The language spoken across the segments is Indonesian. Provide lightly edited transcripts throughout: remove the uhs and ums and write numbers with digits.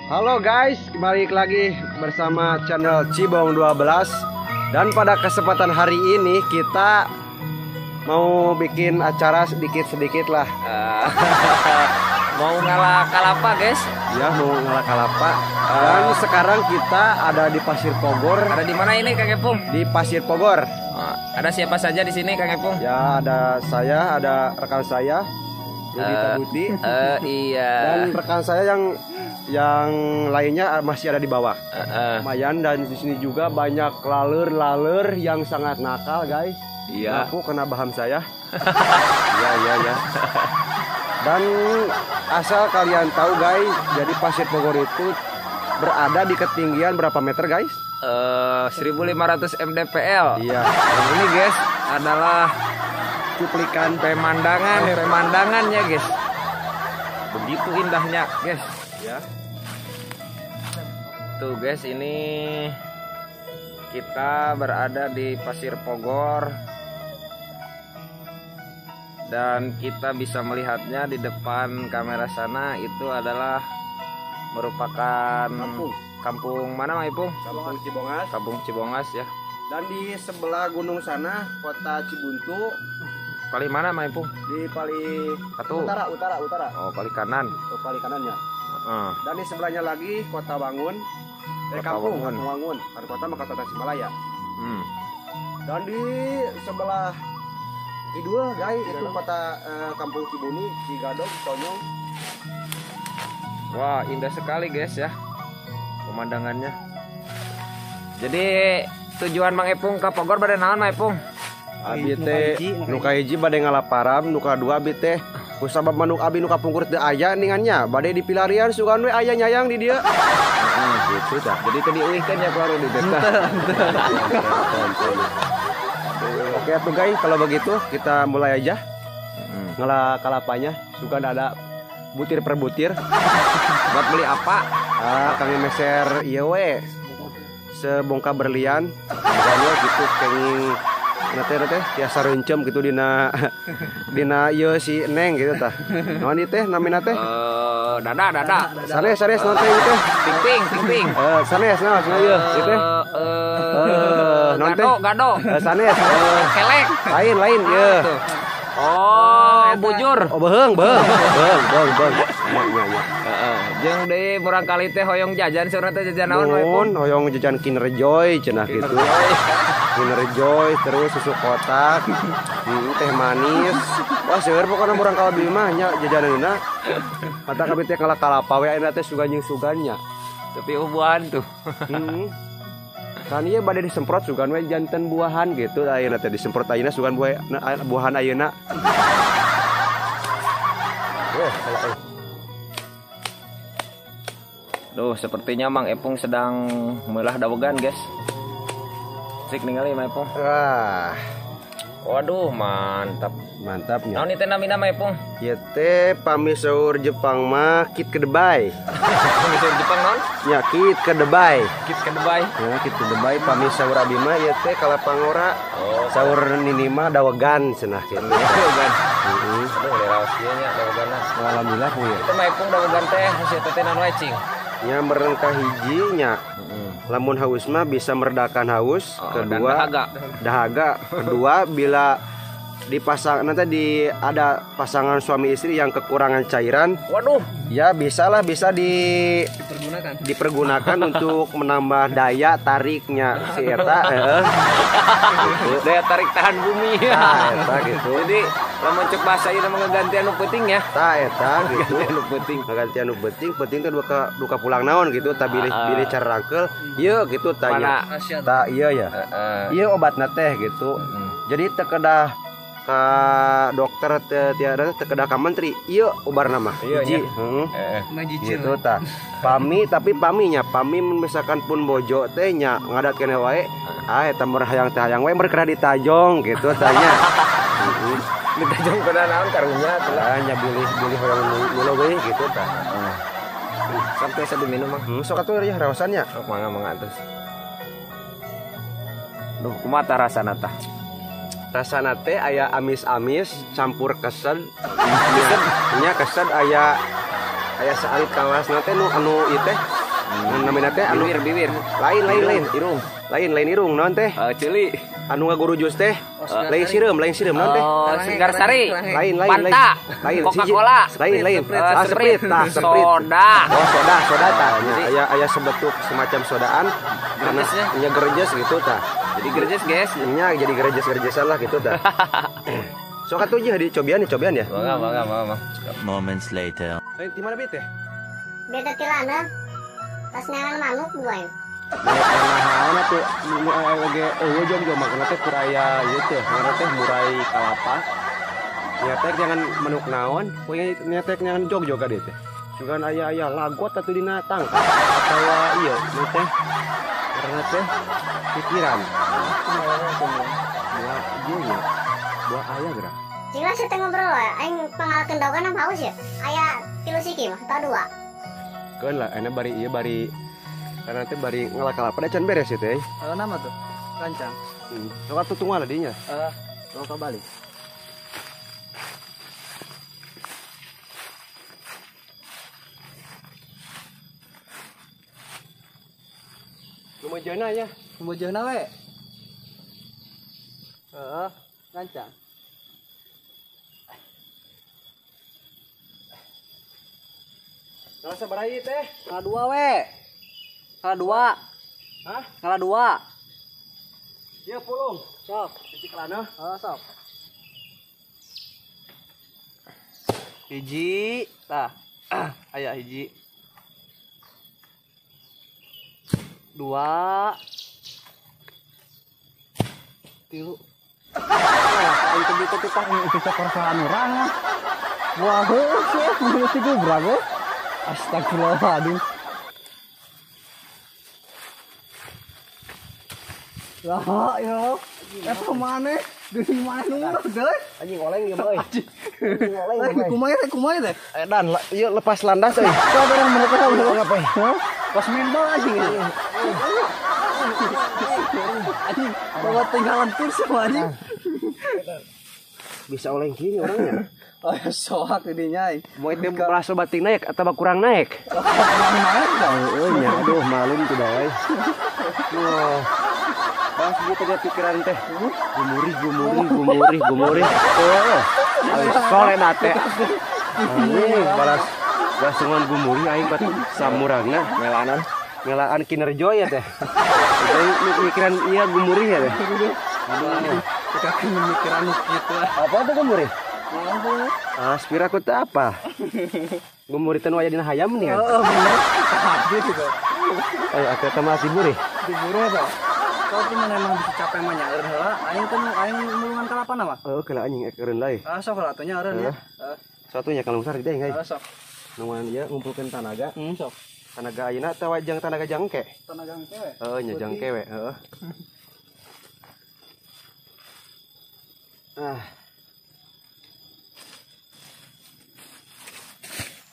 Halo guys, balik lagi bersama channel Cibong 12. Dan pada kesempatan hari ini kita mau bikin acara sedikit-sedikit lah. Mau ngalah kalapa guys. Ya, mau ngalah kalapa. Dan sekarang kita ada di Pasir Pogor. Ada di mana ini Kang Epung? Di Pasir Pogor. Ada siapa saja di sini Kang Epung? Ya, ada saya, ada rekan saya Yudi Tabuti. Iya. Dan rekan saya yang lainnya masih ada di bawah. Lumayan, dan di sini juga banyak laler yang sangat nakal, guys. Iya. Aku kena baham saya. Iya. Dan asal kalian tahu, guys, jadi Pasir Pogor itu berada di ketinggian berapa meter, guys? 1500 mdpl. Iya. Dan ini guys adalah Cuplikan pemandangannya guys. Begitu indahnya guys. ya. Tuh guys, ini kita berada di Pasir Pogor dan kita bisa melihatnya di depan kamera sana. Itu adalah merupakan kampung mana Mang Ipung? Kampung Cibongas. Kampung Cibongas ya. Dan di sebelah gunung sana kota Cibuntu. Paling mana Mang Ipung? Di paling Satu. utara. Oh, paling kanan. Paling kanannya. Heeh. Dan di sebelahnya lagi kota Bangun. Kampung Bangun. Ada kota Makassar Tasikmalaya. Dan di sebelah kidul, guys, itu kota Kampung Cibuni, Cigadog, Tonyong. Wah, indah sekali guys ya pemandangannya. Jadi tujuan Mang Epung ke Pogor bade naon Mang Epung? Abi teh nuka hiji bade ngalaparam, nuka dua abi teh kusabab manuk abi nuka pungkur teu aya ningannya bade dipilarian sugan we aya nyayang di dieu. Gitu tah. Jadi teu dieuwihkeun ya keluar di desa. Oke atuh guys, kalau begitu kita mulai aja. Ngalah kalapanya, sugan ada butir per butir. Buat beli apa? Kami meser ieu we. Sebongka berlian. Harganya gitu kenging teh tiasa reuncem gitu dina ieu si Neng gitu tah. Naon ieu teh namina teh? Dada. Sanes naon teh ieu teh? Ting. Sanes naon ieu ieu teh? Naon teh? Gado. Sanes. Kelek. Lain ieu. Oh, bujur. Oh, beung. Jeung deui murang kali teh hoyong jajan surna teh jajan naon Mang Epung? Hoyong jajan Kinder Joy cenah gitu. Kinder Joy terus susu kotak, teh manis. Wah, seueur pokona murang kalau di mah nya jajaneuna. Mata kabeh teh kalah kalapa we ayeuna teh sugan-sugannya. Tapi buahan tuh. Kan ieu bade disemprot sugan we janten buahan gitu. Ayeuna teh disemprot ayeuna sugan buahan ayeuna. Duh, sepertinya Mang Epung sedang meulah dawegan, guys. Sik ningali Mang Epung. Wah, waduh, mantap. Mantapnya. Naon ieu namina Mang Epung? Ieu teh pamisaur Jepang mah kit kedebay. Pamisaur Jepang naon? Ya, kit kedebay. Kit kedebay. Ya, kit kedebay pamisaur abi mah ieu teh kalapangora. Oh, saur nini mah dawegan cenah kitu. Dawegan. Aduh, leraos ieu nya daweganna. Alhamdulillah ku ya. Itu Mang Epung dawegan teh hasil teh naon wae cing? Nya merengkah hijinya. Lamun haus mah bisa meredakan haus. Kedua dahaga. Kedua bila dipasang nanti ada pasangan suami istri yang kekurangan cairan. Waduh, ya bisa dipergunakan untuk menambah daya tariknya si eta. Daya tarik tahan bumi. Eta gitu. Jadi lamun cek bahasa ieu mah gantian nu penting ya. Eta gitu. Nu penting. Gantian nu penting teh duka pulang naon gitu. Ta bilih cara rangkeul. Ieu gitu tanya. Ta ieu ya. Ieu obatna teh gitu. Jadi teu kedah ka dokter tiada tekedah ka menteri ieu obar nama hiji gitu tah pami misalkan pun bojo teh nya ngadat keneh wae eta meureun hayang teh hayang wae berkerah ditajong gitu tanya ditajong kana naon karunya nya bilih hoyong mulu we gitu tah sampai sabi minum mah sok atuh ya raosannya sok mangga atuh duh kumaha tah rasana tah rasana teh aya amis-amis campur kesed nya kesed aya salit kawas nanti anu ieu teh namina teh anu bibir. Lain irung. Lain irung naon teh? Cili. Anu ngaguru jus teh. Lain sireum naon teh? Segar sari. Lain. Coca-Cola. Lain. Sprite. Soda. Oh, soda tah. Aya sebetuk semacam sodaan karena nya gerejes gitu tah. Jadi gerejes, guys. Nya jadi gerejes-gerejesan lah gitu tah. Sok atuh jeung dicobian ya. Bangga. Moments later. Di mana teh? Beda tilana. Tas neangan manuk buain. Nah, tuh lagi jom makna teh kuraya ieu teh, ngaran teh murai kalapa. Nya teh jangan manuk naon, poe nya teh jangan jog-jog ka dieu teh. Sugan aya lagot atuh dina tangkap atawa ieu teh. Karena teh pikiran. Buah ieu nya. Buah aya geura. Cila saya ngobrol we, aing pangalkeun daogan am haus ya. Aya 3 siki mah atau 2. Keun lah ena bari karena teh bari ngalakala pada can beres ya teh. Nama tuh rancang. Sok atuh tunggal dinya. Sok balik. Lumajana ya. Lumajana we. Rancang. Ngalah sabaraha teh? Ngalah 2 we. Ngalah 2. Hah? Ngalah 2. Ieu pulung. Sok. Cicik lana. Sok. Hiji, tah. Aya hiji. 2. 3. Aing teh ditu teh itu sakorsaan urang. Wah, sih menurut ieu berapa? Astagfirullahaladzim. Ya. Eta maneh? Geuning maneh nunggu deh. Anjing oleng ieu mah euy. Kumaha teh? Dan ieu lepas landas euy. Sabarang mereka Ngapain? pas main bola anjing. Anjing, bawa tinggalan kursi anjing. Bisa oleng gini orangnya. Oh, soak didinya. Mau itu merasa batik naik atau kurang naik? Aduh, malum tuh dah. Wah, bahas gitu dia pikiran teh. Gumuri. Oh, soleh nate. Ini balas dengan gumuri aing bat samuragna melaan kinerja ya teh. Mikiran iya gumuri ya teh. Aduh, kita pemikiran gitu. Apa tuh gumuri? Aspira ku teh apa? Gumuri teh nu aya dina hayam nih kan. Oh, bener. Habis gitu. Ayo atuh teh mah tibur. Tibur apa? Kau tuh memang bisa capek mah nyaeur heula. Aing mulungan kalapa nama? Oh, kala anjing ekereun lae. Sok lah atunya eureun ya. Satunya kalau besar gede enggak? Sok. Nuan dia ngumpulkeun tanaga. Sok. Tanaga ayeuna teh wajang tanaga jangke. Tanaga kewe. Heeh, nya jangke we, heeh.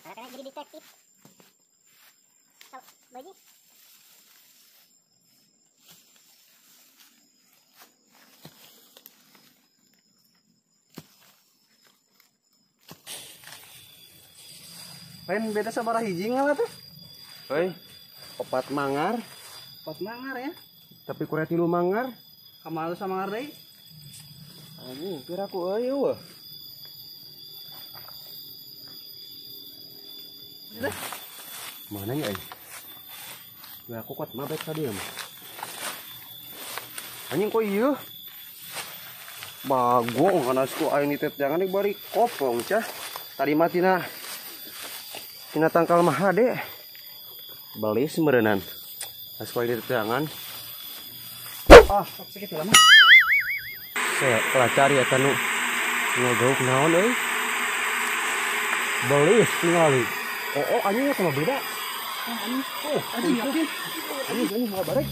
Sekarang jadi detektif. Baju. Lain beda sabaraha hiji ngalah teh? Heuy, 4 mangar, 4 mangar ya. tapi kurang 3 mangar. Kamalu sama mangar deui. Anjing, pira ku euy. Mana ya? Gue aku kuat mabek tadi ya. Anjing kok iya? Bagong karena suku aing itet jangan bari kopong cah. Tadi mati tina tangkal mah ade. Beli semberenan. Asup aing itet jangan. Sok sakit lama. Saya pelacari ya tanu ngagauk naon euy. Beli tingali. Oh anjingnya sama beda. Anjing yakin. Anjing mau barek.